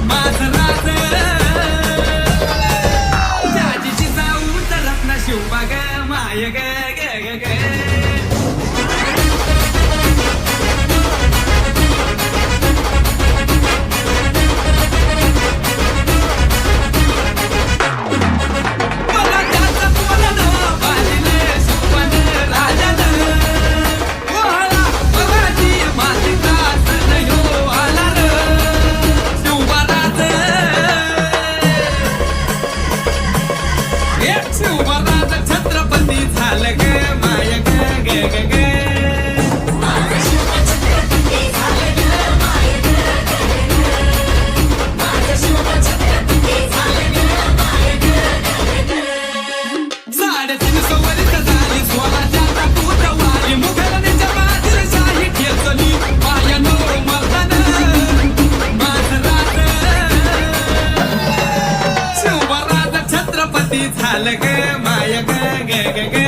माझं राज जाजीची जाऊ तर रत्न शिवबा ग माय ग ग ग ग छत्रपती झालं ग माय ग ग ग ग साडेतीन सवरीत झाली स्वराच्या ताकूतवाली मुघलांच्या बादशाही ठेचली मायानो मर्दान माझं राज शिवराज छत्रपती झालं ग माय ग ग ग ग